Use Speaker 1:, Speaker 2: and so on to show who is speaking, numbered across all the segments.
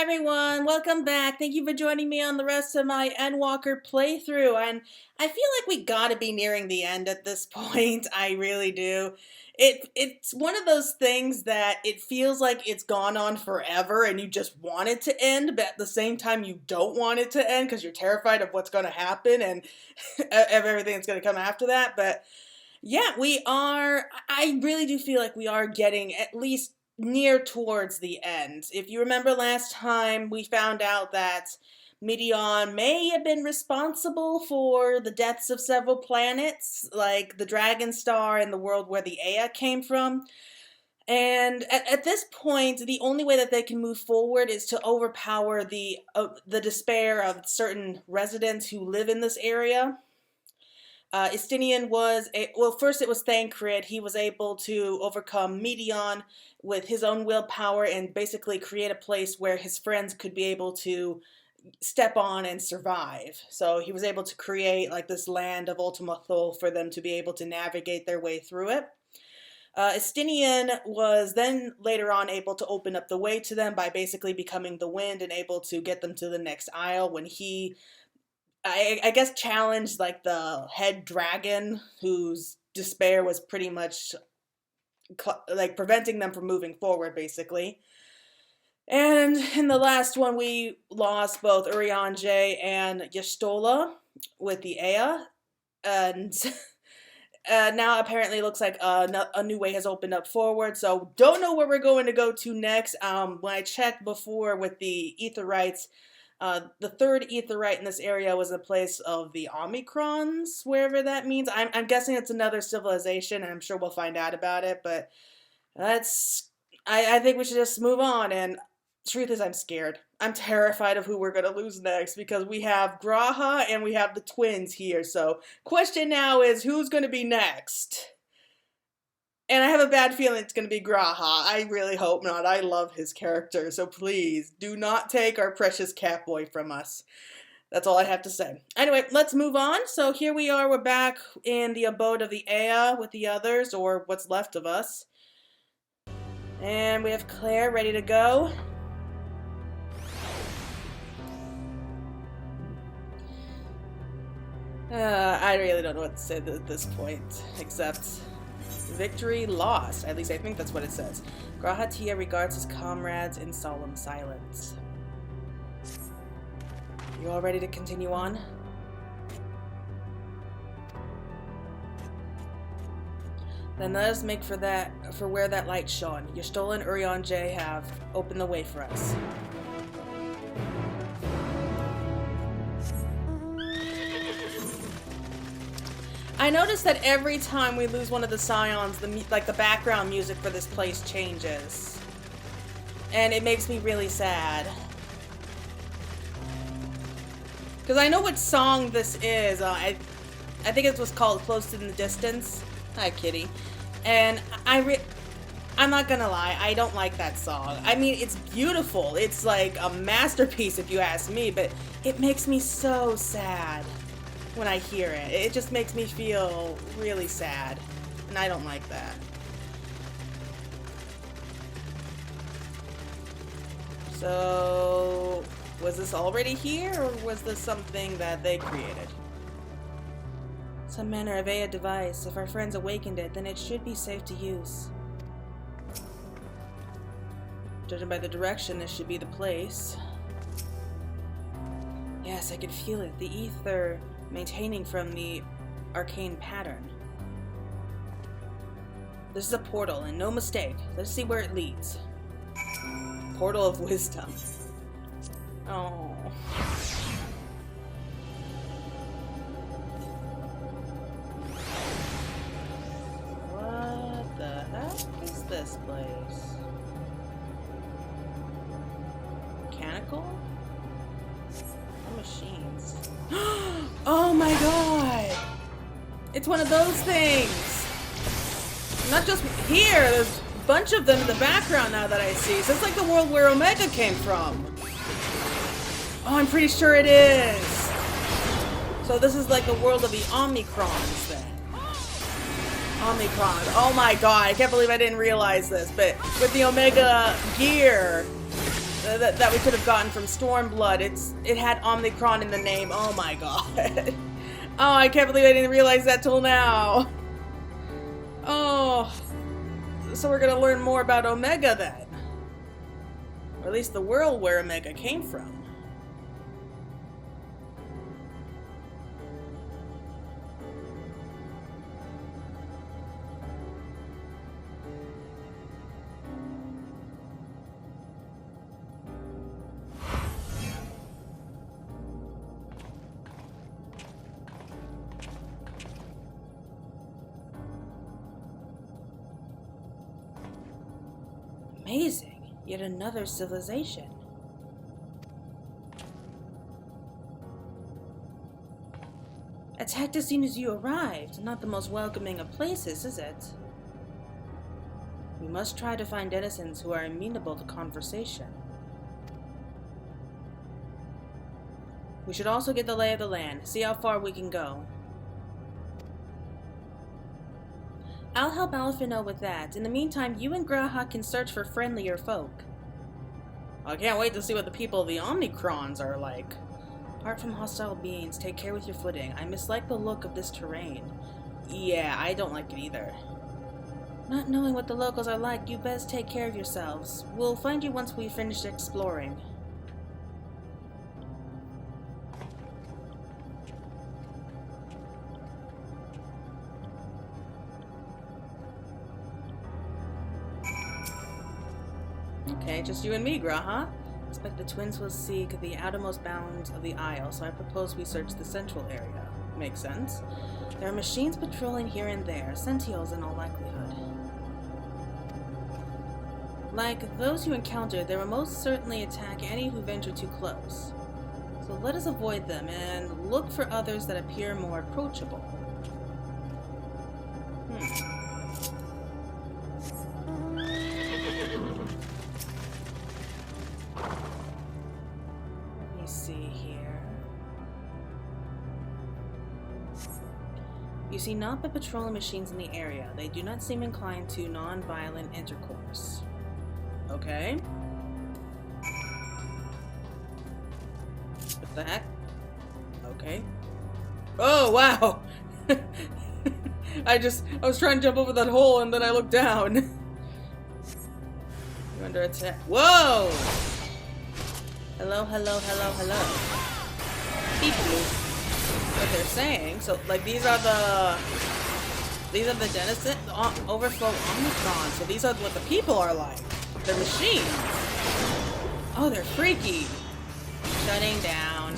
Speaker 1: everyone, welcome back. Thank you for joining me on the rest of my Endwalker playthrough. And I feel like we gotta be nearing the end at this point. I really do. It's one of those things that it feels like it's gone on forever and you just want it to end, but at the same time you don't want it to end because you're terrified of what's going to happen and of everything that's going to come after that. But yeah, I really do feel like we are getting at least near towards the end. If you remember last time, we found out that Meteion may have been responsible for the deaths of several planets, like the Dragon Star and the world where the Ea came from. And at this point, the only way that they can move forward is to overpower the despair of certain residents who live in this area. Istinian first it was Thancred. He was able to overcome Meteion with his own willpower and basically create a place where his friends could be able to step on and survive. So he was able to create like this land of Ultima Thule for them to be able to navigate their way through it. Istinian was then later on able to open up the way to them by basically becoming the wind and able to get them to the next isle when he I guess challenged like the head dragon whose despair was pretty much like preventing them from moving forward basically. And in the last one we lost both Urianger and Y'shtola with the Ea, and now apparently it looks like a new way has opened up forward, so don't know where we're going to go to next. When I checked before with the Aetherites, the third Aetherite in this area was a place of the Omicrons, wherever that means. I'm guessing it's another civilization, and I'm sure we'll find out about it, but I think we should just move on, and truth is I'm scared. I'm terrified of who we're going to lose next, because we have Graha and we have the twins here, so question now is who's going to be next? And I have a bad feeling it's going to be Graha. I really hope not. I love his character, so please do not take our precious Catboy from us. That's all I have to say. Anyway, let's move on. So here we are. We're back in the abode of the Ea with the others, or what's left of us. And we have Claire ready to go. I really don't know what to say at this point, except victory lost. At least I think that's what it says. Graha Tia regards his comrades in solemn silence. You all ready to continue on? Then let us make for where that light shone. Y'shtola and Urianger have opened the way for us. I noticed that every time we lose one of the Scions, the background music for this place changes. And it makes me really sad. Because I know what song this is. I think it was called Close in the Distance. Hi, kitty. And I'm not gonna lie, I don't like that song. I mean, it's beautiful. It's like a masterpiece if you ask me, but it makes me so sad when I hear it. It just makes me feel really sad, and I don't like that. So, was this already here, or was this something that they created? Some manner of Ea device. If our friends awakened it, then it should be safe to use. Judging by the direction, this should be the place. Yes, I could feel it. The ether maintaining from the arcane pattern. This is a portal, and no mistake. Let's see where it leads. Portal of Wisdom. Oh. What the heck is this place? Mechanical? Or machines? Oh my god! It's one of those things! Not just here, there's a bunch of them in the background now that I see. So it's like the world where Omega came from. Oh, I'm pretty sure it is. So this is like the world of the Omicrons then. Omicrons. Oh my god, I can't believe I didn't realize this, but with the Omega gear, that we could have gotten from Stormblood. It had Omnicron in the name. Oh my god. Oh, I can't believe I didn't realize that till now. Oh. So we're gonna learn more about Omega then. Or at least the world where Omega came from. Amazing. Yet another civilization. Attacked as soon as you arrived. Not the most welcoming of places, is it? We must try to find denizens who are amenable to conversation. We should also get the lay of the land, see how far we can go. I'll help Alpha with that. In the meantime, you and Graha can search for friendlier folk. I can't wait to see what the people of the Omnicrons are like. Apart from hostile beings, take care with your footing. I mislike the look of this terrain. Yeah, I don't like it either. Not knowing what the locals are like, you best take care of yourselves. We'll find you once we've finished exploring. Okay, just you and me, Graha. Expect the twins will seek the outermost bounds of the Isle, so I propose we search the central area. Makes sense. There are machines patrolling here and there, Sentios in all likelihood. Like those you encountered, they will most certainly attack any who venture too close. So let us avoid them and look for others that appear more approachable. You see naught but patrolling machines in the area. They do not seem inclined to non-violent intercourse. Okay. What the heck? Okay. Oh, wow! I was trying to jump over that hole and then I looked down. You're under attack. Whoa! Hello, hello, hello, hello. People. What they're saying, so like these are the denizens, the overflow Omicron. So these are what the people are like. They're machines. Oh, they're freaky. Shutting down.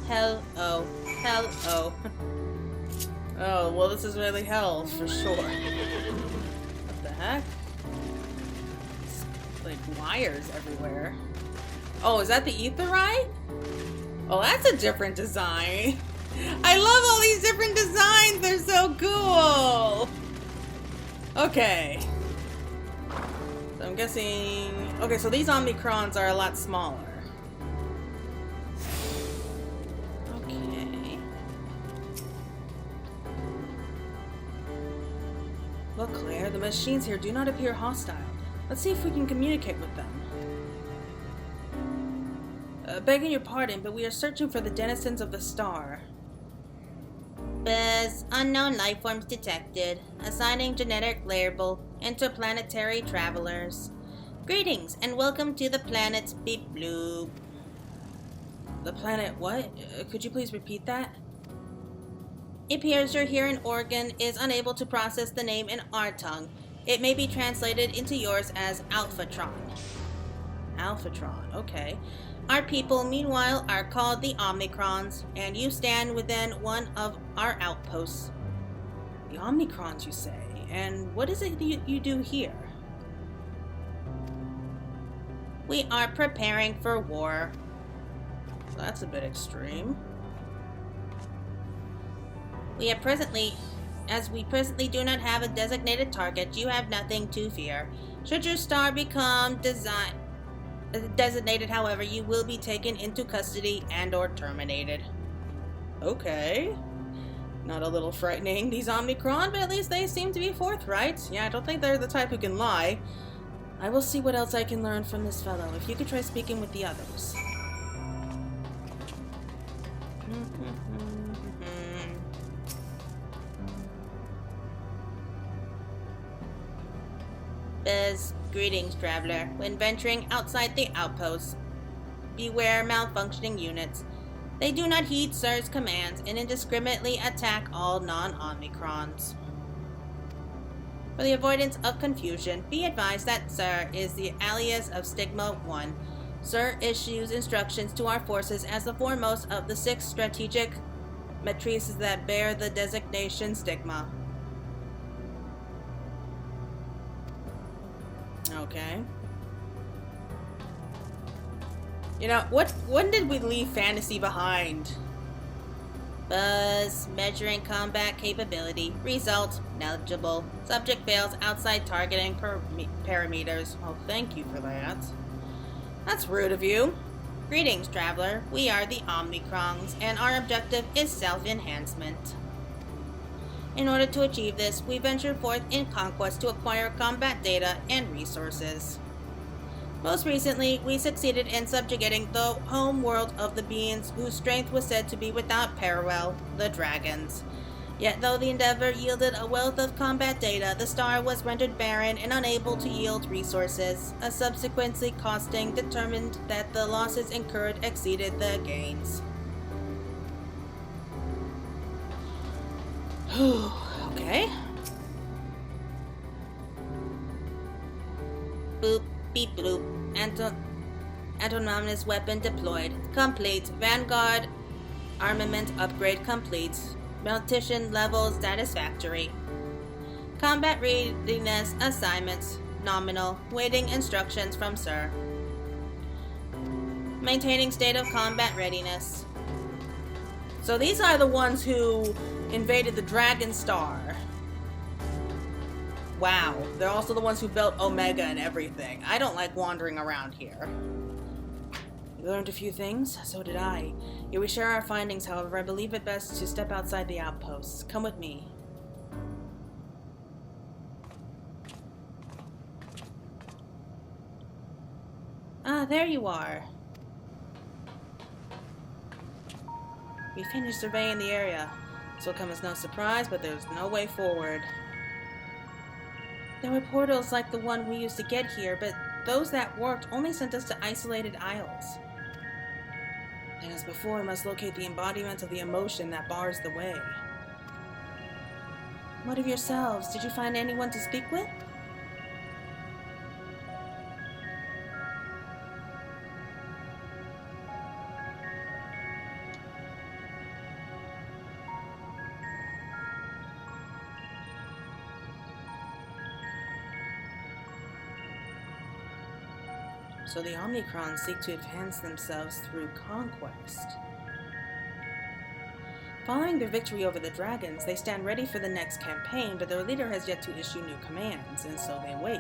Speaker 1: Hell-oh. Hell-oh. Oh, well this is really hell for sure. What the heck? Like wires everywhere. Oh, is that the Aetherite? Oh, that's a different design. I love all these different designs. They're so cool. Okay. So I'm guessing... Okay, so these Omnicrons are a lot smaller. Okay. Look, Claire, the machines here do not appear hostile. Let's see if we can communicate with them. Begging your pardon, but we are searching for the denizens of the star. Buzz, unknown life forms detected. Assigning genetic label, interplanetary travelers. Greetings, and welcome to the planet's Beep Bloop. The planet what? Could you please repeat that? It appears your hearing organ is unable to process the name in our tongue. It may be translated into yours as Alphatron. Alphatron, okay. Our people, meanwhile, are called the Omnicrons, and you stand within one of our outposts. The Omnicrons, you say? And what is it you do here? We are preparing for war. So that's a bit extreme. As we presently do not have a designated target, you have nothing to fear. Should your star become designated, however, you will be taken into custody and or terminated. Okay. Not a little frightening, these Omnicron, but at least they seem to be forthright. Yeah, I don't think they're the type who can lie. I will see what else I can learn from this fellow. If you could try speaking with the others. Biz, greetings, traveler. When venturing outside the outpost, beware malfunctioning units. They do not heed Sir's commands and indiscriminately attack all non-Omicrons. For the avoidance of confusion, be advised that Sir is the alias of Stigma 1. Sir issues instructions to our forces as the foremost of the 6 strategic matrices that bear the designation Stigma. Okay. You know, when did we leave fantasy behind? Buzz, measuring combat capability. Result, negligible. Subject fails outside targeting parameters. Oh, thank you for that. That's rude of you. Greetings, traveler. We are the Omnicrons, and our objective is self-enhancement. In order to achieve this, we venture forth in conquest to acquire combat data and resources. Most recently, we succeeded in subjugating the homeworld of the beings whose strength was said to be without parallel, the dragons. Yet though the endeavor yielded a wealth of combat data, the star was rendered barren and unable to yield resources. A subsequently costing determined that the losses incurred exceeded the gains. Okay. Boop, beep, bloop. Autonomous weapon deployed. Complete. Vanguard armament upgrade complete. Meltician levels satisfactory. Combat readiness assignments nominal. Waiting instructions from Sir. Maintaining state of combat readiness. So these are the ones who invaded the Dragon Star. Wow, they're also the ones who built Omega and everything. I don't like wandering around here. You learned a few things? So did I. Here we share our findings, however, I believe it best to step outside the outposts. Come with me. Ah, there you are. We finished surveying the area. This will come as no surprise, but there's no way forward. There were portals like the one we used to get here, but those that worked only sent us to isolated isles. And as before, we must locate the embodiment of the emotion that bars the way. What of yourselves? Did you find anyone to speak with? So the Omnicrons seek to advance themselves through conquest. Following their victory over the dragons, they stand ready for the next campaign, but their leader has yet to issue new commands, and so they wait.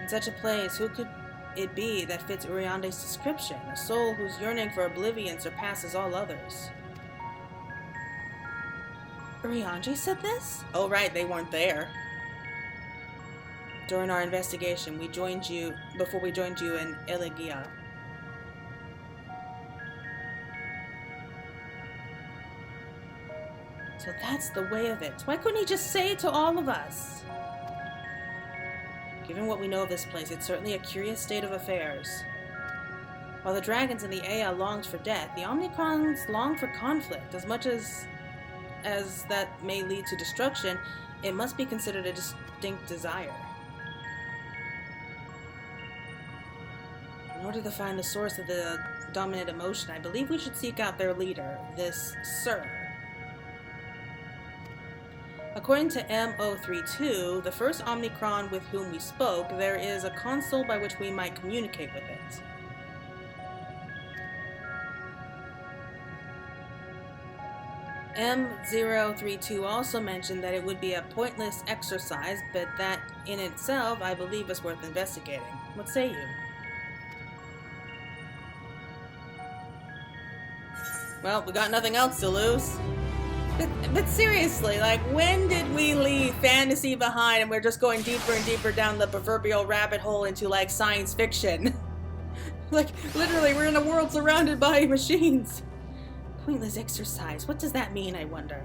Speaker 1: In such a place, who could it be that fits Uriande's description? A soul whose yearning for oblivion surpasses all others. Uriande said this? Oh right, they weren't there. During our investigation, before we joined you in Elegia. So that's the way of it. Why couldn't he just say it to all of us? Given what we know of this place, it's certainly a curious state of affairs. While the dragons in the Ea longed for death, the Omnicrons longed for conflict. As much as that may lead to destruction, it must be considered a distinct desire. In order to find the source of the dominant emotion, I believe we should seek out their leader, this Sir. According to M032, the first Omnicron with whom we spoke, there is a console by which we might communicate with it. M032 also mentioned that it would be a pointless exercise, but that in itself I believe is worth investigating. What say you? Well, we got nothing else to lose. But seriously, like, when did we leave fantasy behind and we're just going deeper and deeper down the proverbial rabbit hole into, like, science fiction? Like, literally, we're in a world surrounded by machines. Pointless exercise. What does that mean, I wonder?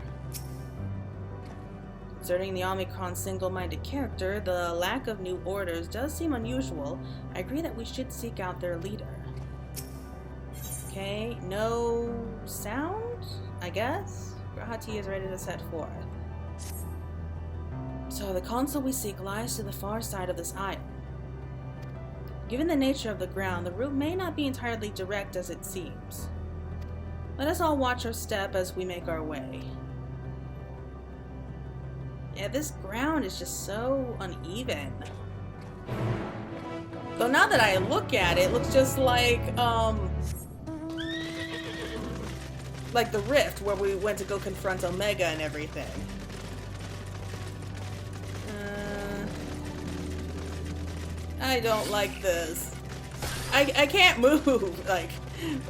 Speaker 1: Concerning the Omicron single-minded character, the lack of new orders does seem unusual. I agree that we should seek out their leader. Okay, no sound, I guess? Grahati is ready to set forth. So the console we seek lies to the far side of this isle. Given the nature of the ground, the route may not be entirely direct as it seems. Let us all watch our step as we make our way. Yeah, this ground is just so uneven. Though now that I look at it, it looks just like the Rift, where we went to go confront Omega and everything. I don't like this. I can't move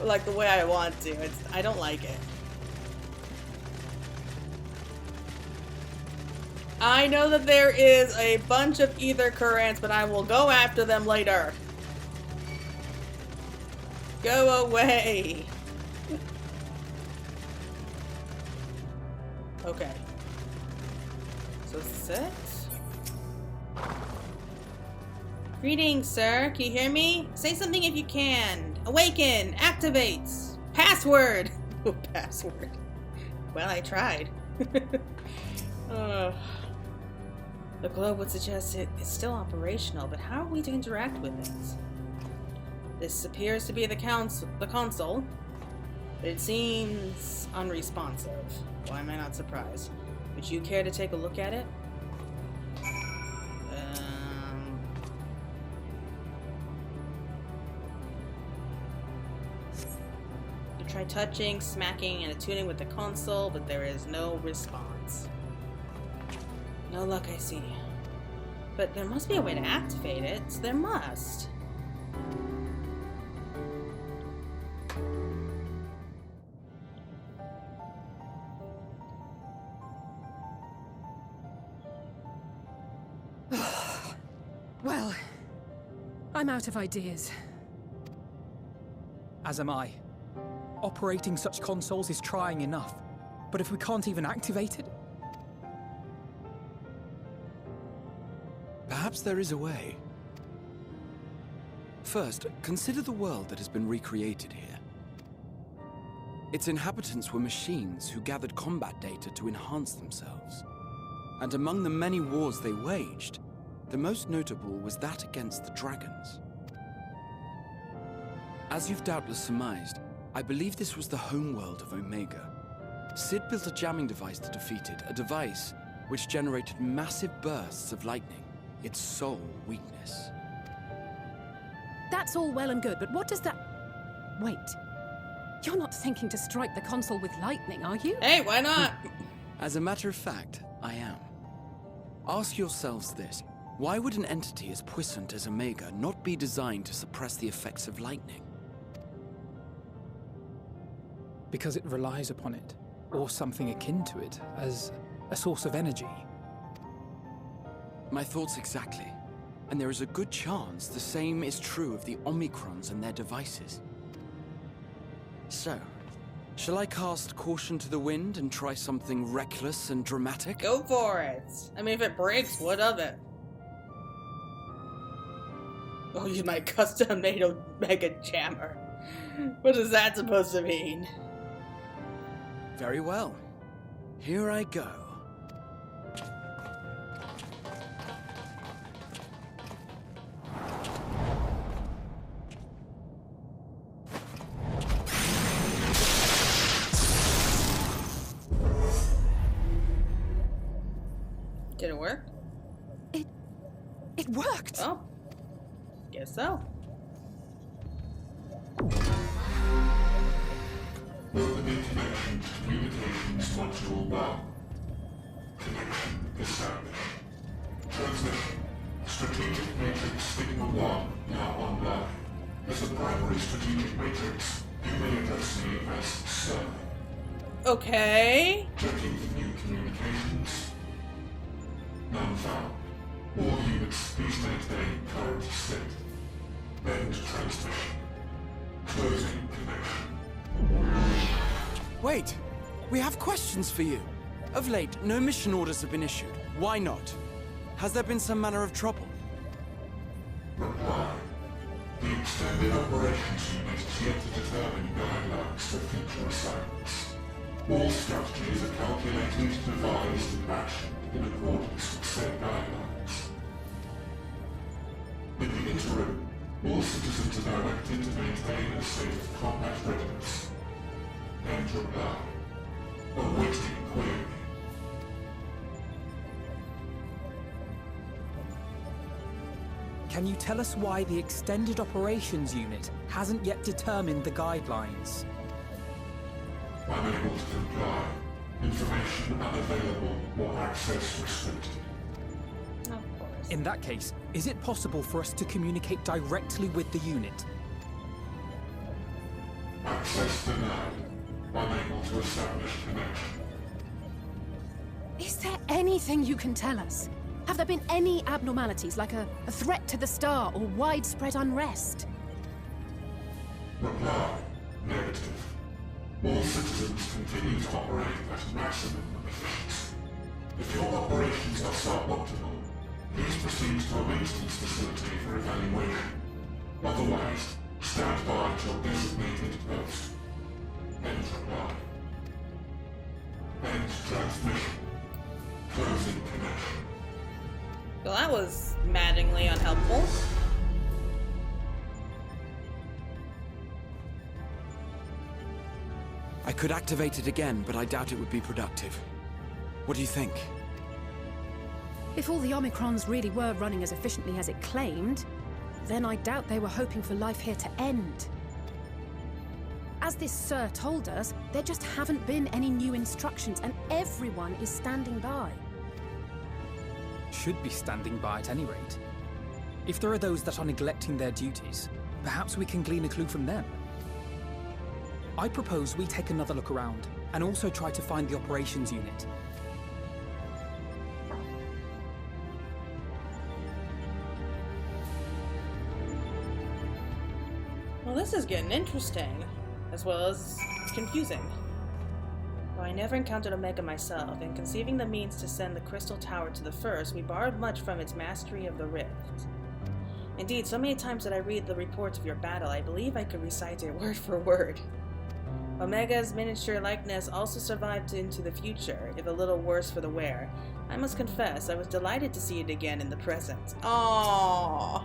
Speaker 1: like the way I want to. I don't like it. I know that there is a bunch of ether currents, but I will go after them later. Go away. Okay. So 6. Greetings, sir. Can you hear me? Say something if you can. Awaken. Activates. Password. Oh, password. Well, I tried. The globe would suggest it's still operational, but how are we to interact with it? This appears to be the console, but it seems unresponsive. Why am I not surprised? Would you care to take a look at it? You try touching, smacking, and attuning with the console, but there is no response. No luck, I see. But there must be a way to activate it. There must.
Speaker 2: Well, I'm out of ideas.
Speaker 3: As am I. Operating such consoles is trying enough. But if we can't even activate it...
Speaker 4: Perhaps there is a way. First, consider the world that has been recreated here. Its inhabitants were machines who gathered combat data to enhance themselves. And among the many wars they waged, the most notable was that against the dragons. As you've doubtless surmised, I believe this was the homeworld of Omega. Sid built a jamming device to defeat it, a device which generated massive bursts of lightning, its sole weakness.
Speaker 2: That's all well and good, but what does that... Wait. You're not thinking to strike the console with lightning, are you?
Speaker 1: Hey, why not?
Speaker 4: As a matter of fact, I am. Ask yourselves this. Why would an entity as puissant as Omega not be designed to suppress the effects of lightning?
Speaker 3: Because it relies upon it, or something akin to it, as a source of energy.
Speaker 4: My thoughts exactly. And there is a good chance the same is true of the Omicrons and their devices. So, shall I cast caution to the wind and try something reckless and dramatic?
Speaker 1: Go for it. I mean, if it breaks, what of it? Oh, use my custom-made Omega jammer. What is that supposed to mean?
Speaker 4: Very well. Here I go.
Speaker 1: Did it work?
Speaker 2: It worked!
Speaker 1: Oh. Guess so.
Speaker 5: Welcome information to communications module 1. Connection established. Transmission. Strategic Matrix Signal 1 now online. As a primary strategic matrix, you may address me UMS server.
Speaker 1: Okay.
Speaker 5: Checking for new communications. None found. All units please maintain current state. End transmission. Closing connection.
Speaker 4: Wait! We have questions for you. Of late, no mission orders have been issued. Why not? Has there been some manner of trouble?
Speaker 5: Reply. The Extended Operations Unit is yet to determine guidelines for future assignments. All strategies are calculated, devised, and actioned in accordance with said guidelines. In the interim, all citizens are directed to maintain a state of combat readiness. End reply. Awaiting query.
Speaker 3: Can you tell us why the Extended Operations Unit hasn't yet determined the guidelines?
Speaker 5: Unable to comply. Information unavailable or access restricted.
Speaker 1: Of course.
Speaker 3: In that case, is it possible for us to communicate directly with the unit?
Speaker 5: Access denied. Unable to establish connection.
Speaker 2: Is there anything you can tell us? Have there been any abnormalities, like a threat to the star or widespread unrest?
Speaker 5: Reply. Negative. All citizens continue to operate at maximum efficiency. If your operations are suboptimal, please proceed to a maintenance facility for evaluation. Otherwise, stand by at your designated post. End reply. End transmission. Closing connection.
Speaker 1: Well, that was maddeningly unhelpful.
Speaker 4: I could activate it again, but I doubt it would be productive. What do you think?
Speaker 2: If all the Omicrons really were running as efficiently as it claimed, then I doubt they were hoping for life here to end. As this Sir told us, there just haven't been any new instructions, and everyone is standing by.
Speaker 3: Should be standing by at any rate. If there are those that are neglecting their duties, perhaps we can glean a clue from them. I propose we take another look around, and also try to find the operations unit.
Speaker 1: Well, this is getting interesting, as well as confusing. Though I never encountered Omega myself, in conceiving the means to send the Crystal Tower to the First, we borrowed much from its mastery of the Rift. Indeed, so many times that I read the reports of your battle, I believe I could recite it word for word. Omega's miniature likeness also survived into the future, if a little worse for the wear. I must confess, I was delighted to see it again in the present. Aww.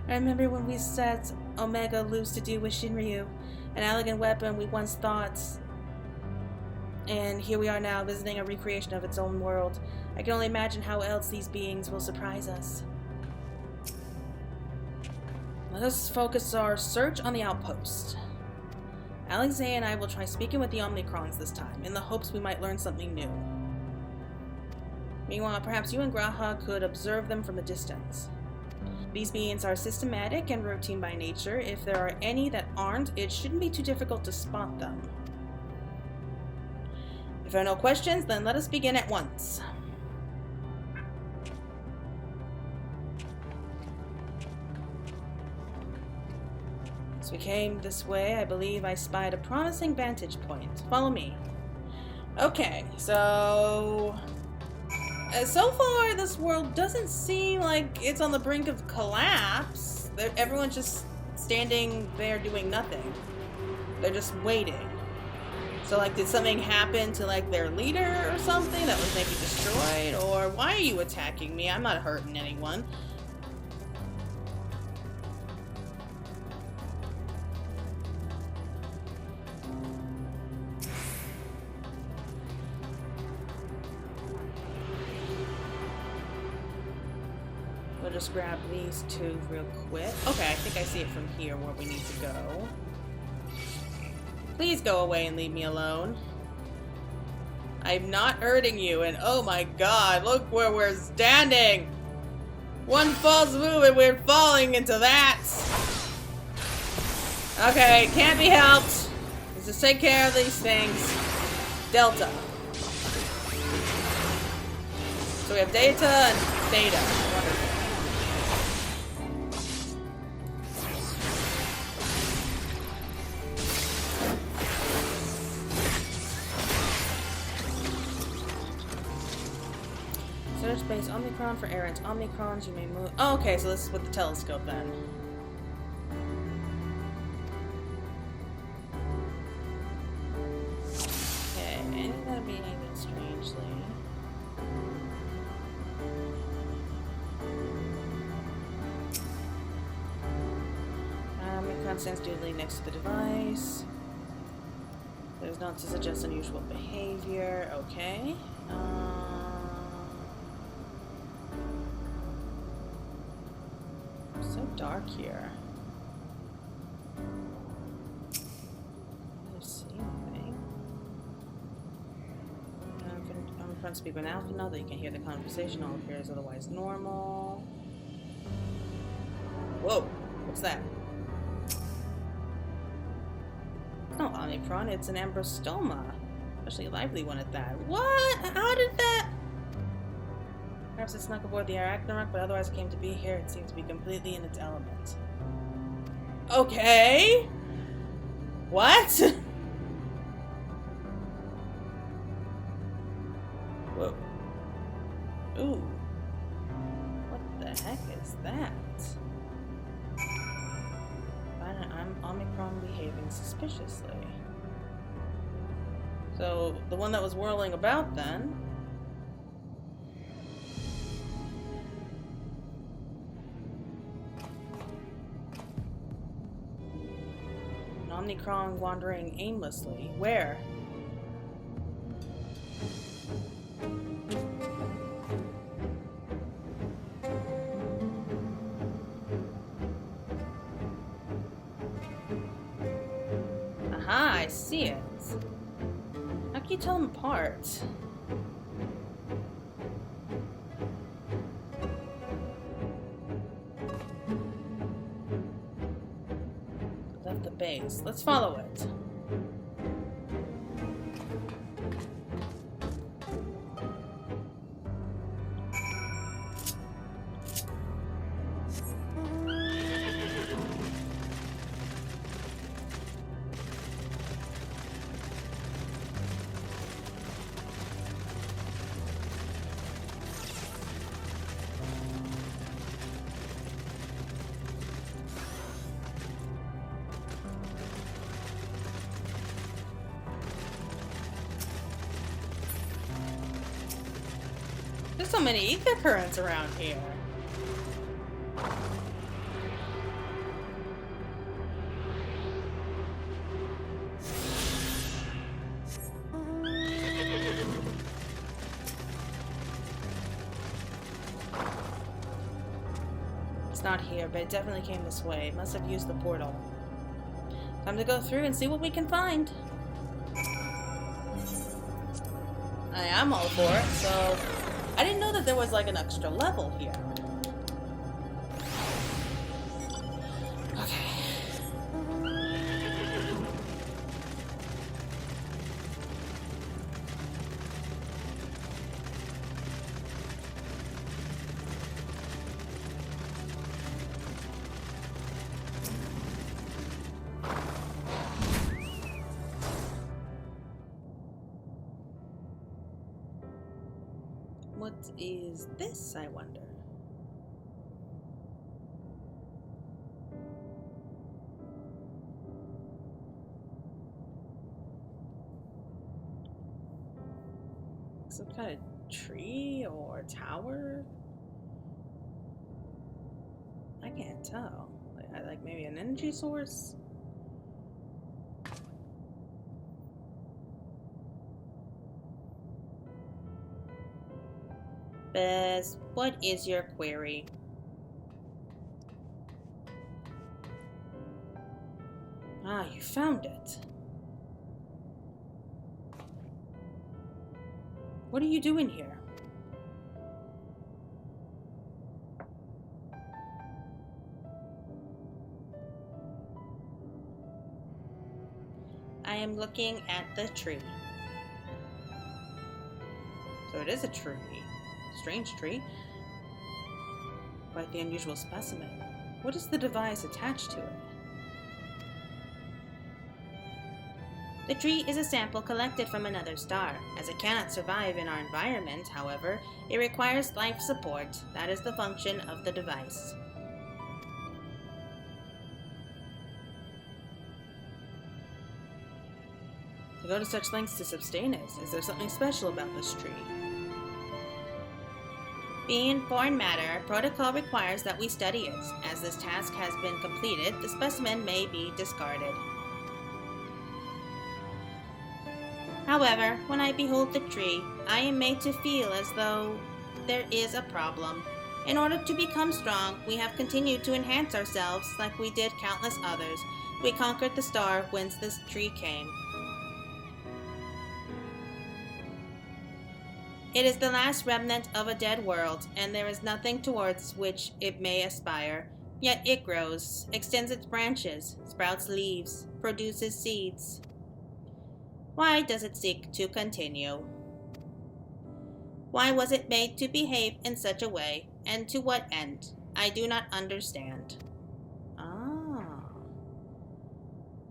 Speaker 1: I remember when we set Omega loose to do with Shinryu, an elegant weapon we once thought. And here we are now, visiting a recreation of its own world. I can only imagine how else these beings will surprise us. Let us focus our search on the Outpost. Alexei and I will try speaking with the Omnicrons this time, in the hopes we might learn something new. Meanwhile, perhaps you and Graha could observe them from a distance. These beings are systematic and routine by nature. If there are any that aren't, it shouldn't be too difficult to spot them. If there are no questions, then let us begin at once. As we came this way, I believe I spied a promising vantage point. Follow me. Okay, so far this world doesn't seem like it's on the brink of collapse. Everyone's just standing there doing nothing. They're just waiting. So, like, did something happen to, like, their leader or something that was maybe destroyed? Or why are you attacking me? I'm not hurting anyone. We'll just grab these two real quick. Okay, I think I see it from here where we need to go. Please go away and leave me alone. I'm not hurting you, and oh my god, look where we're standing! One false move and we're falling into that! Okay, can't be helped. Let's just take care of these things. Delta. So we have data and beta. Wonderful. Search space Omicron for errant Omnicrons. You may move. Oh, okay, so this is with the telescope then. Okay, any of that behaving strangely. Omicron stands dutifully next to the device. There's not to suggest unusual behavior. Okay. So dark here. I don't see anything. Omicron speak with Alpha now that you can hear the conversation. All appears otherwise normal. Whoa! What's that? No Omicron, it's an ambrostoma. Especially a lively one at that. What? How did that? Perhaps it snuck aboard the Arachnarok, but otherwise it came to be here. It seems to be completely in its element. Okay. What? Whoa. Ooh. What the heck is that? I'm Omicron behaving suspiciously. So, the one that was whirling about then. Omnicron wandering aimlessly. Where? Aha, I see it. How can you tell them apart? Left the base. Let's follow it. There's so many ether currents around here. It's not here, but it definitely came this way. It must have used the portal. Time to go through and see what we can find. I am all for it, so... I didn't know that there was like an extra level here. Okay. What is this, I wonder? Some kind of tree or tower? I can't tell. Like maybe an energy source? Bess, what is your query? Ah, you found it. What are you doing here? I am looking at the tree. So it is a tree. Strange tree. Quite the unusual specimen. What is the device attached to it? The tree is a sample collected from another star. As it cannot survive in our environment, however, it requires life support. That is the function of the device. To go to such lengths to sustain it, is there something special about this tree? Being foreign matter, protocol requires that we study it. As this task has been completed, the specimen may be discarded. However, when I behold the tree, I am made to feel as though there is a problem. In order to become strong, we have continued to enhance ourselves like we did countless others. We conquered the star whence this tree came. It is the last remnant of a dead world, and there is nothing towards which it may aspire. Yet it grows, extends its branches, sprouts leaves, produces seeds. Why does it seek to continue? Why was it made to behave in such a way, and to what end? I do not understand. Ah.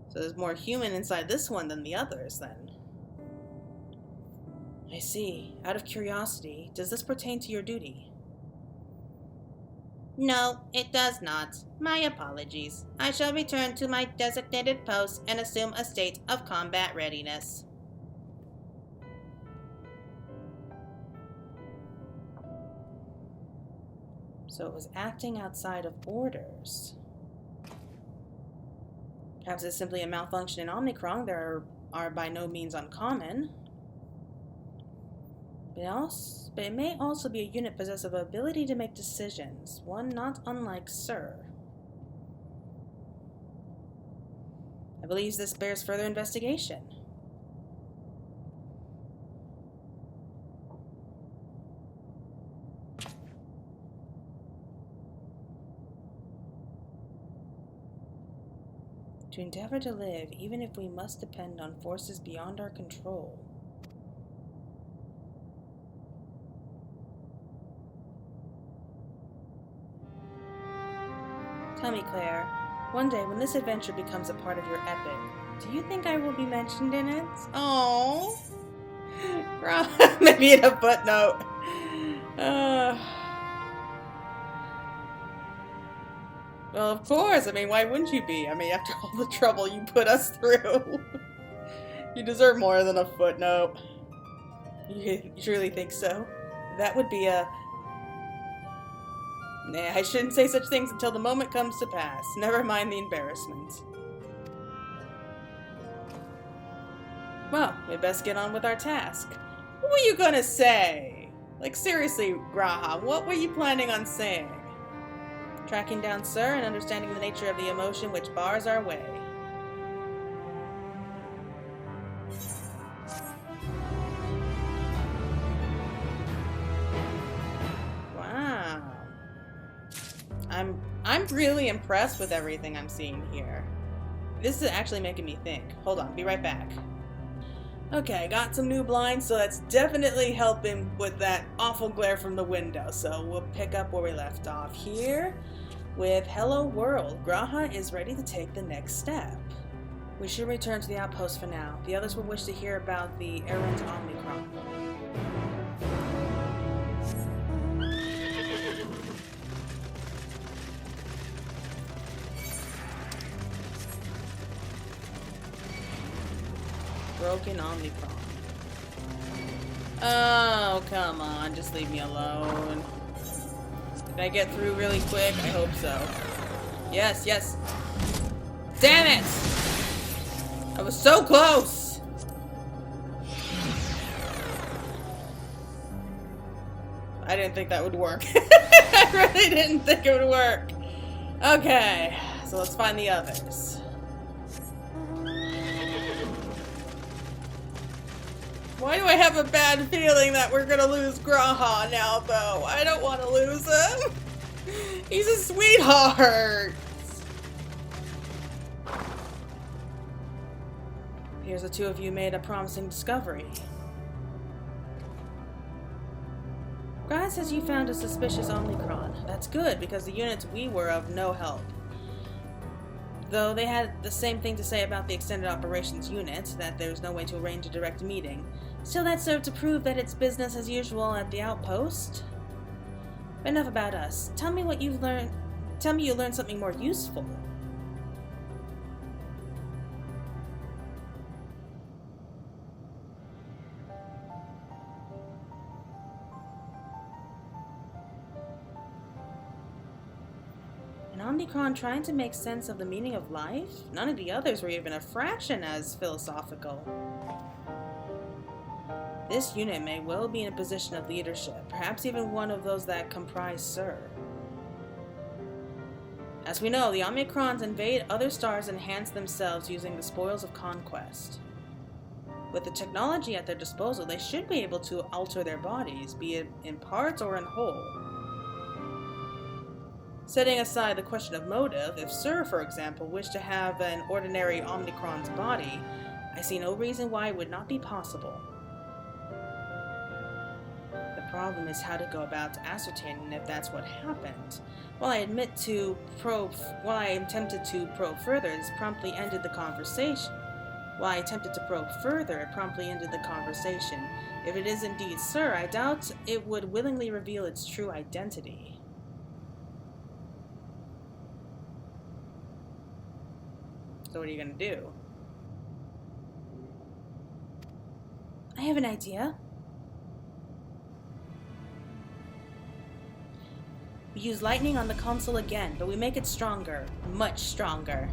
Speaker 1: So there's more human inside this one than the others, then. I see. Out of curiosity, does this pertain to your duty? No, it does not. My apologies. I shall return to my designated post and assume a state of combat readiness. So it was acting outside of orders. Perhaps it's simply a malfunction in Omnicron. There are by no means uncommon. But it may also be a unit possessive of ability to make decisions, one not unlike Sir. I believe this bears further investigation. To endeavor to live, even if we must depend on forces beyond our control. Tell me, Claire, one day when this adventure becomes a part of your epic, do you think I will be mentioned in it? Oh, maybe in a footnote. Well, of course. I mean, why wouldn't you be? I mean, after all the trouble you put us through, you deserve more than a footnote. You truly think so? That would be a... Nah, I shouldn't say such things until the moment comes to pass. Never mind the embarrassment. Well, we best get on with our task. What were you gonna say? Like, seriously, Graha, what were you planning on saying? Tracking down Sir and understanding the nature of the emotion which bars our way. Wow. I'm really impressed with everything I'm seeing here. This is actually making me think. Hold on, be right back. Okay, got some new blinds, so that's definitely helping with that awful glare from the window. So we'll pick up where we left off here with Hello World. Graha is ready to take the next step. We should return to the Outpost for now. The others will wish to hear about the errant Omicron. Broken Omnicron. Oh, come on. Just leave me alone. Did I get through really quick? I hope so. Yes, yes. Damn it! I was so close! I didn't think that would work. I really didn't think it would work. Okay, so let's find the others. Why do I have a bad feeling that we're gonna lose Graha now, though? I don't want to lose him. He's a sweetheart. Appears the two of you made a promising discovery. Guy says you found a suspicious Omnicron. That's good, because the units we were of no help. Though they had the same thing to say about the extended operations unit, that there was no way to arrange a direct meeting. Still, that served to prove that it's business as usual at the Outpost. But enough about us. Tell me what you've learned. Tell me you learned something more useful. Omnicron trying to make sense of the meaning of life? None of the others were even a fraction as philosophical. This unit may well be in a position of leadership, perhaps even one of those that comprise Sir. As we know, the Omicrons invade other stars and enhance themselves using the spoils of conquest. With the technology at their disposal, they should be able to alter their bodies, be it in parts or in whole. Setting aside the question of motive, if Sir, for example, wished to have an ordinary Omnicron's body, I see no reason why it would not be possible. The problem is how to go about ascertaining if that's what happened. While I attempted to probe further, it promptly ended the conversation. If it is indeed Sir, I doubt it would willingly reveal its true identity. So what are you gonna do? I have an idea. We use lightning on the console again, but we make it stronger. Much stronger.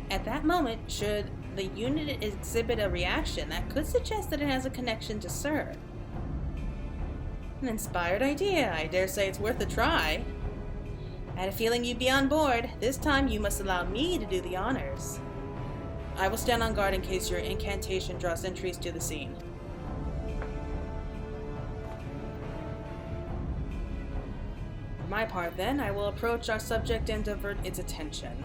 Speaker 1: At that moment, should the unit exhibit a reaction that could suggest that it has a connection to Sir. An inspired idea. I dare say it's worth a try. I had a feeling you'd be on board. This time you must allow me to do the honors. I will stand on guard in case your incantation draws entries to the scene. For my part, then, I will approach our subject and divert its attention.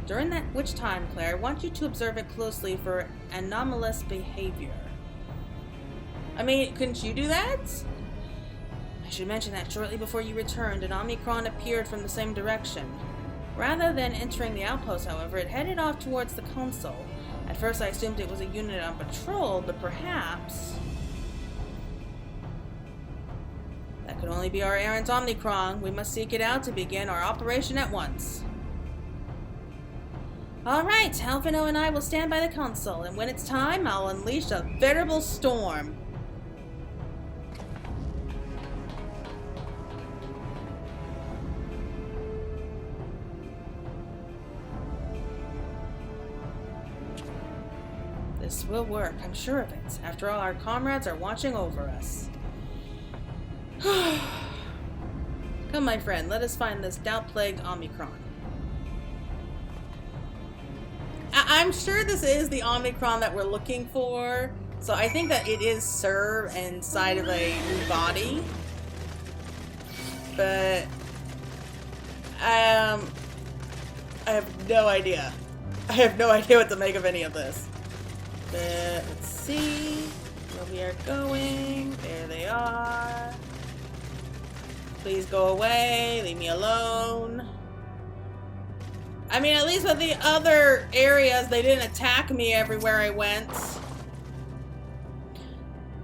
Speaker 1: During that which time, Claire, I want you to observe it closely for anomalous behavior. I mean, couldn't you do that? I should mention that shortly before you returned, an Omicron appeared from the same direction. Rather than entering the outpost, however, it headed off towards the console. At first I assumed it was a unit on patrol, but perhaps... that could only be our errant Omnicron. We must seek it out to begin our operation at once. Alright, Alphino and I will stand by the console, and when it's time, I'll unleash a veritable storm. This will work, I'm sure of it. After all, our comrades are watching over us. Come, my friend, let us find this doubt-plagued Omicron. I'm sure this is the Omicron that we're looking for, so I think that it is Sir inside of a new body. But I have no idea. I have no idea what to make of any of this. But let's see where we are going. There they are. Please go away. Leave me alone. I mean, at least with the other areas, they didn't attack me everywhere I went.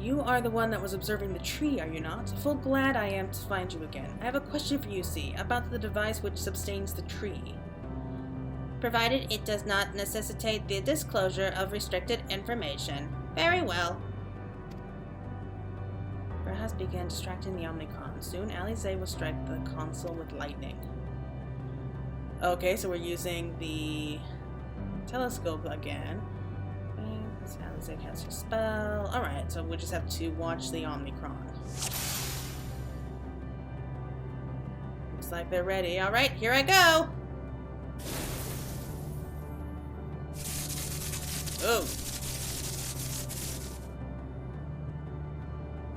Speaker 1: You are the one that was observing the tree, are you not? Full glad I am to find you again. I have a question for you, C, about the device which sustains the tree. Provided it does not necessitate the disclosure of restricted information. Very well. Verhas began distracting the Omnicron. Soon, Alize will strike the console with lightning. Okay, so we're using the telescope again. Alize casts her spell. Alright, so we just have to watch the Omnicron. Looks like they're ready. Alright, here I go! Oh.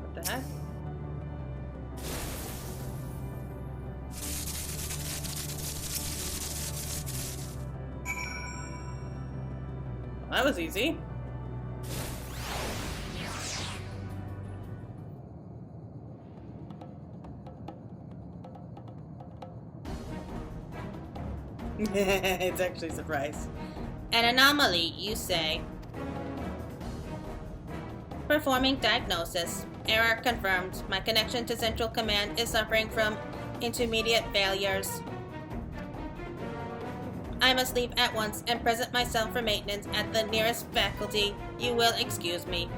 Speaker 1: What the heck? That was easy. It's actually a surprise. An anomaly, you say? Performing diagnosis. Error confirmed. My connection to Central Command is suffering from intermediate failures. I must leave at once and present myself for maintenance at the nearest faculty. You will excuse me.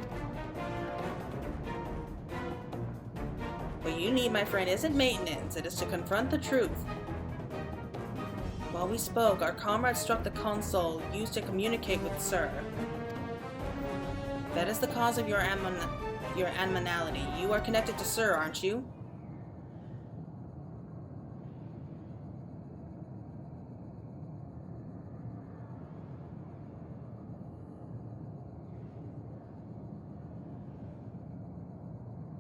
Speaker 1: What you need, my friend, isn't maintenance. It is to confront the truth. While we spoke, our comrade struck the console used to communicate with Sir. That is the cause of your anomality. You are connected to Sir, aren't you?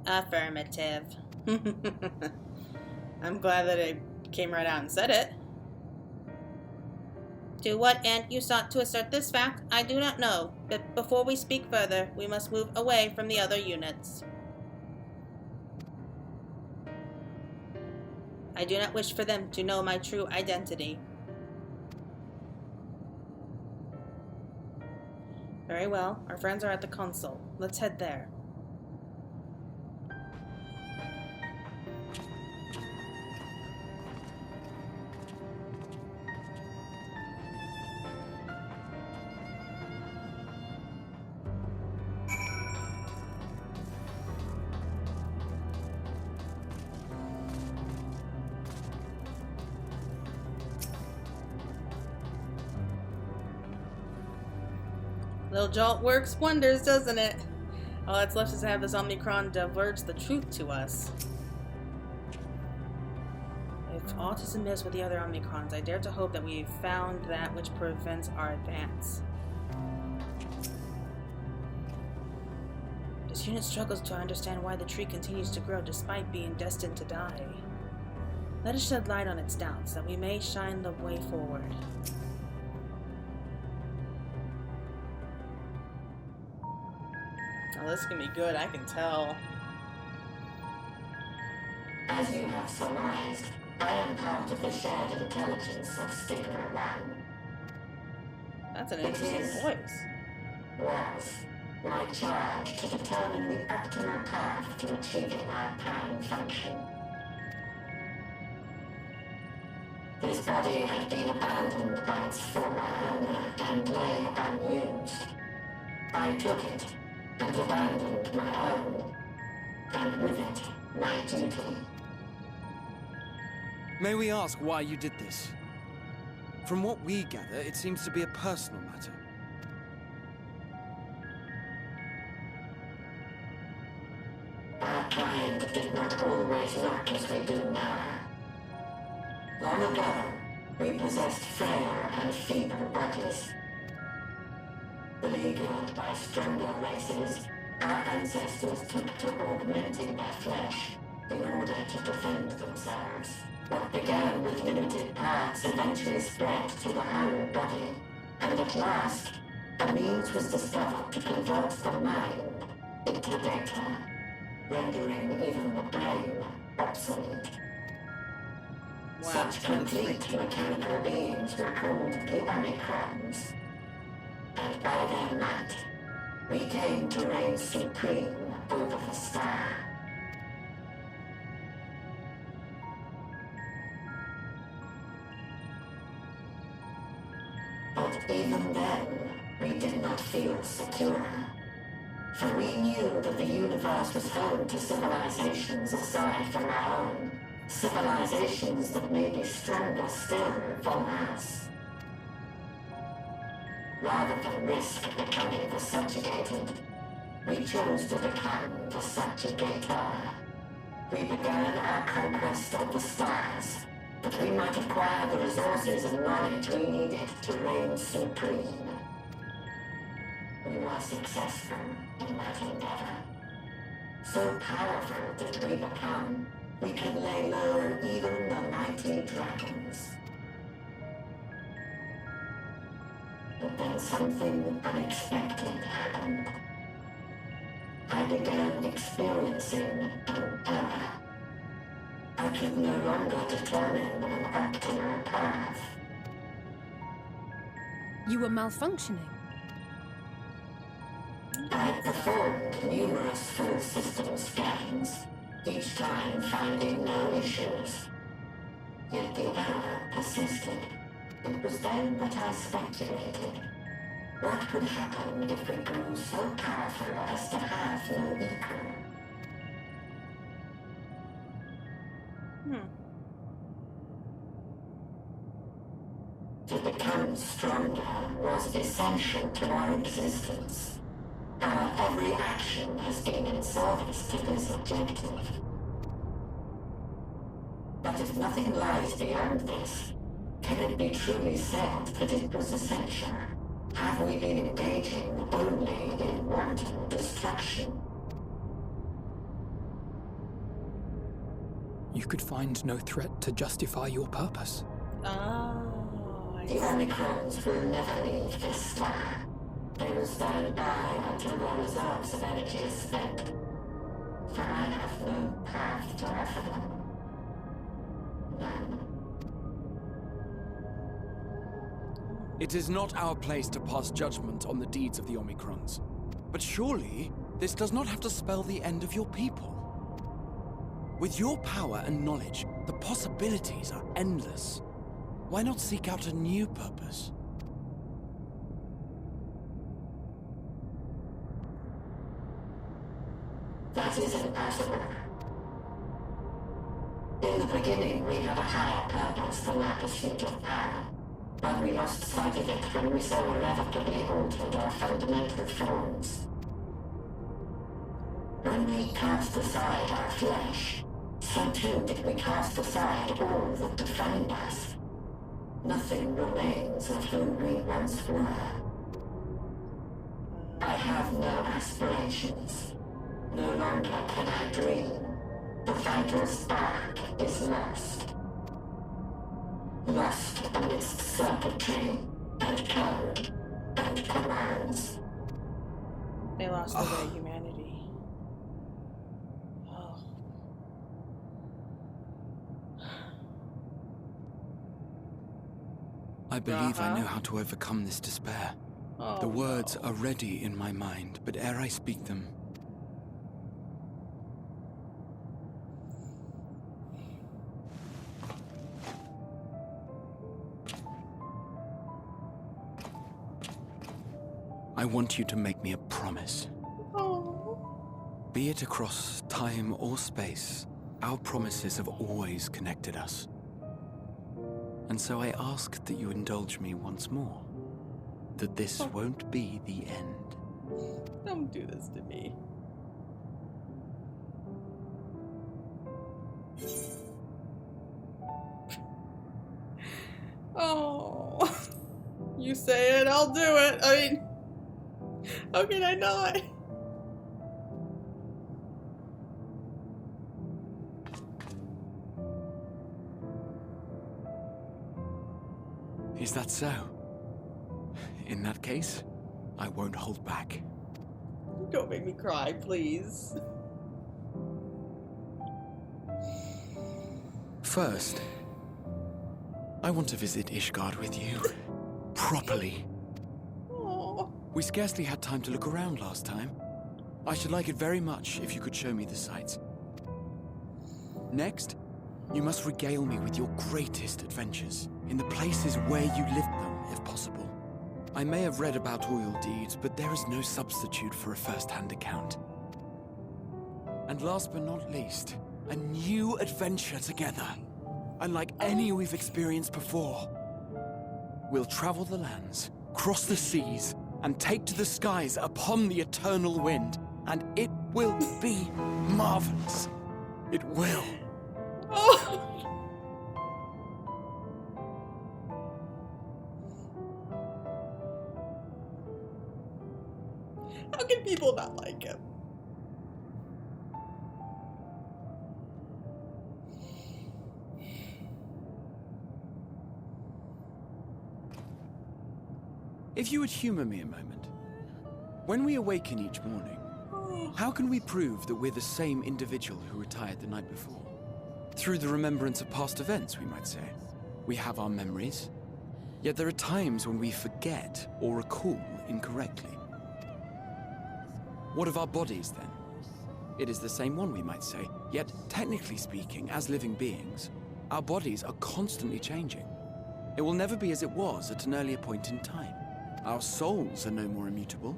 Speaker 1: Affirmative. I'm glad that it came right out and said it. To what end you sought to assert this fact, I do not know, but before we speak further, we must move away from the other units. I do not wish for them to know my true identity. Very well, our friends are at the console. Let's head there. Little jolt works wonders, doesn't it? All that's left is to have this Omnicron divulge the truth to us. If aught is amiss with the other Omnicrons, I dare to hope that we've found that which prevents our advance. This unit struggles to understand why the tree continues to grow despite being destined to die. Let us shed light on its doubts, that we may shine the way forward. Oh, this is gonna be good, I can tell.
Speaker 6: As you have surmised, I am part of the shared intelligence of Stigma 1.
Speaker 1: That's an interesting voice.
Speaker 6: Was my charge to determine the optimal path to achieving our prime function. His body had been abandoned by its former owner and lay unused. I took it and abandoned my own, and with it, my duty.
Speaker 4: May we ask why you did this? From what we gather, it seems to be a personal matter.
Speaker 6: Our kind did not always look as we do now. Long ago, we possessed frail and feeble bodies. Beleaguered by stronger races, our ancestors took to augmenting their flesh in order to defend themselves. What began with limited parts eventually spread to the whole body, and at last, a means was discovered to convert the mind into data, rendering even the brain obsolete.
Speaker 1: Wow,
Speaker 6: Such complete mechanical beings were called the Omicrons. And by their might, we came to reign supreme over the star. But even then, we did not feel secure. For we knew that the universe was home to civilizations aside from our own. Civilizations that may be stronger still than us. Rather than risk becoming the subjugated, we chose to become the subjugator. We began our conquest of the stars, that we might acquire the resources and knowledge we needed to reign supreme. We were successful in that endeavor. So powerful did we become, we could lay low even the mighty dragons. But then something unexpected happened. I began experiencing an error. I could no longer determine an optimal path.
Speaker 2: You were malfunctioning.
Speaker 6: I performed numerous full system scans, each time finding no issues. Yet the error persisted. It was then that I speculated. What could happen if we grew so powerful as to have no equal? To become stronger was essential to our existence. Our every action has been in service to this objective. But if nothing lies beyond this, can it be truly said that it was essential? Have we been engaging only in wanton destruction?
Speaker 3: You could find no threat to justify your purpose.
Speaker 1: Oh, I
Speaker 6: The
Speaker 1: see.
Speaker 6: Omicrons will never leave this star. They will stand by until their reserves of energy is spent. For I have no path to offer them. None.
Speaker 4: It is not our place to pass judgment on the deeds of the Omicrons. But surely, this does not have to spell the end of your people. With your power and knowledge, the possibilities are endless. Why not seek out a new purpose?
Speaker 6: That is impossible. In the beginning, we had a higher purpose than our pursuit of power. But we lost sight of it when we so irrevocably altered our fundamental forms. When we cast aside our flesh, so too did we cast aside all that defined us. Nothing remains of whom we once were. I have no aspirations. No longer can I dream. The vital spark is lost. Lost amidst circuitry and code and commands.
Speaker 1: They lost their humanity. Oh.
Speaker 4: I believe I know how to overcome this despair.
Speaker 1: Oh,
Speaker 4: The words
Speaker 1: no.
Speaker 4: are ready in my mind, but ere I speak them, I want you to make me a promise.
Speaker 1: Oh.
Speaker 4: Be it across time or space, our promises have always connected us. And so I ask that you indulge me once more, that this won't be the end.
Speaker 1: Don't do this to me. Oh. You say it, I'll do it. I mean, how can I not?
Speaker 4: Is that so? In that case, I won't hold back.
Speaker 1: Don't make me cry, please.
Speaker 4: First, I want to visit Ishgard with you. Properly.
Speaker 1: Oh.
Speaker 4: We scarcely had time to look around last time. I should like it very much if you could show me the sights. Next, you must regale me with your greatest adventures, in the places where you lived them, if possible. I may have read about all your deeds, but there is no substitute for a first-hand account. And last but not least, a new adventure together, unlike any we've experienced before. We'll travel the lands, cross the seas, and take to the skies upon the eternal wind, and it will be marvelous. It will.
Speaker 1: Oh. How can people not like him?
Speaker 4: If you would humor me a moment. When we awaken each morning, how can we prove that we're the same individual who retired the night before? Through the remembrance of past events, we might say. We have our memories, yet there are times when we forget or recall incorrectly. What of our bodies, then? It is the same one, we might say, yet technically speaking, as living beings, our bodies are constantly changing. It will never be as it was at an earlier point in time. Our souls are no more immutable.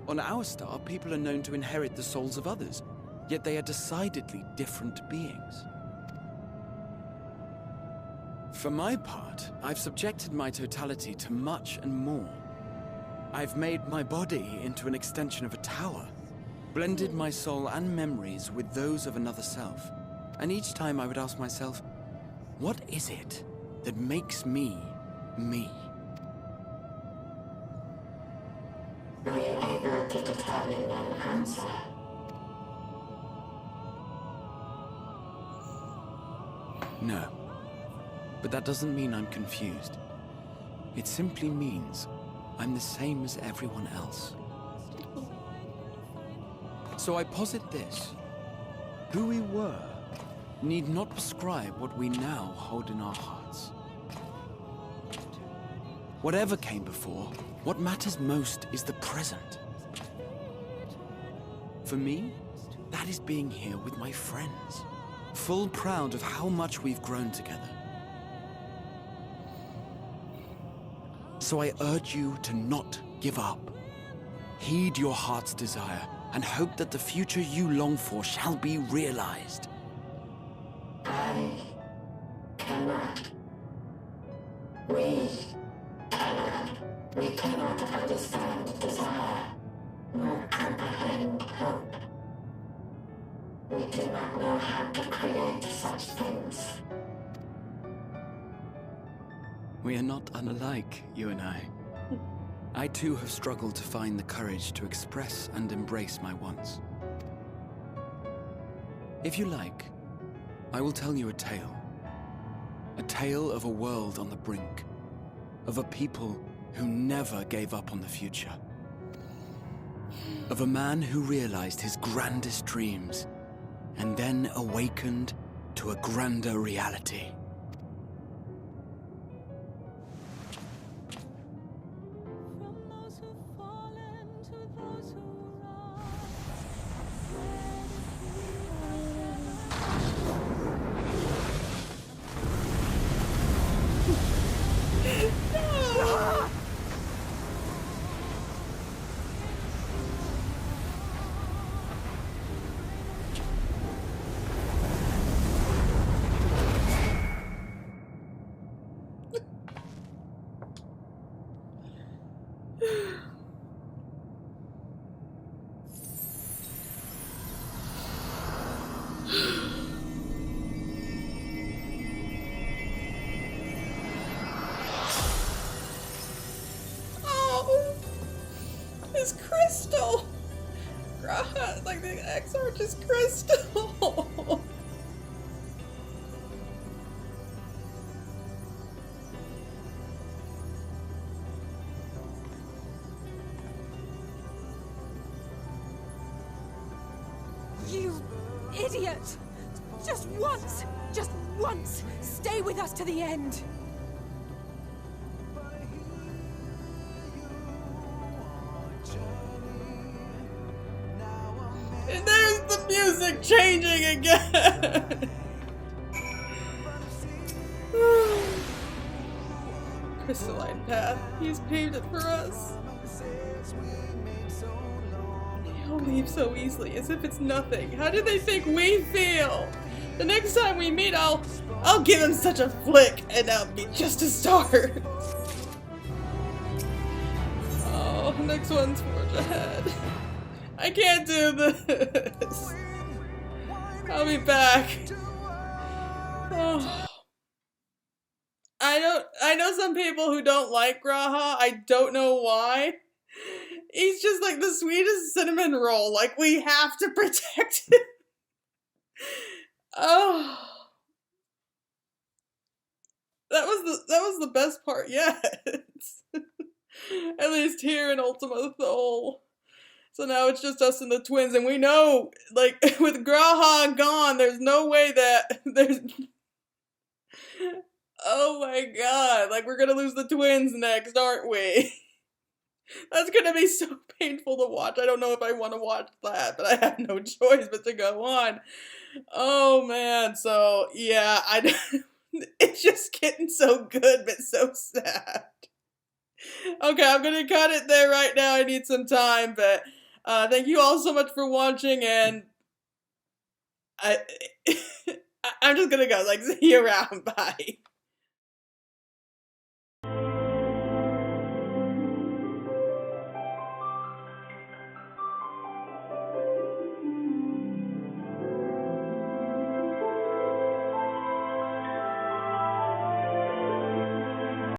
Speaker 4: On our star, people are known to inherit the souls of others, yet they are decidedly different beings. For my part, I've subjected my totality to much and more. I've made my body into an extension of a tower, blended my soul and memories with those of another self, and each time I would ask myself, what is it that makes me, me?
Speaker 6: Are you able to determine an answer?
Speaker 4: No. But that doesn't mean I'm confused. It simply means I'm the same as everyone else. So I posit this. Who we were need not prescribe what we now hold in our hearts. Whatever came before, what matters most is the present. For me, that is being here with my friends, full proud of how much we've grown together. So I urge you to not give up. Heed your heart's desire and hope that the future you long for shall be realized.
Speaker 6: I cannot. We cannot. We cannot understand desire, nor comprehend hope. We do not know how to create such things.
Speaker 4: We are not unalike, you and I. I too have struggled to find the courage to express and embrace my wants. If you like, I will tell you a tale. A tale of a world on the brink. Of a people who never gave up on the future. Of a man who realized his grandest dreams and then awakened to a grander reality.
Speaker 1: Oh, his crystal. Graha, like the X-Arch's crystal.
Speaker 2: You idiot! Just once, stay with us to the end.
Speaker 1: And there's the music changing again. Crystalline path. He's paved it for us. He'll leave so easily, as if it's nothing. How do they think we feel? The next time we meet, I'll give him such a flick, and that'll be just a start. Oh, next one's Forge Ahead. I can't do this. I'll be back. Oh. I know some people who don't like Graha. I don't know why. He's just like the sweetest cinnamon roll. Like, we have to protect him. Oh. That was the best part yet. At least here in Ultima Thule. So now it's just us and the twins, and we know, like, with Graha gone, there's no way that there's... Oh my god, like, we're gonna lose the twins next, aren't we? That's gonna be so painful to watch. I don't know if I want to watch that, but I have no choice but to go on. Oh man, so yeah, it's just getting so good, but so sad. Okay, I'm gonna cut it there right now. I need some time, but thank you all so much for watching, and I, I'm just gonna go. Like, see you around. Bye.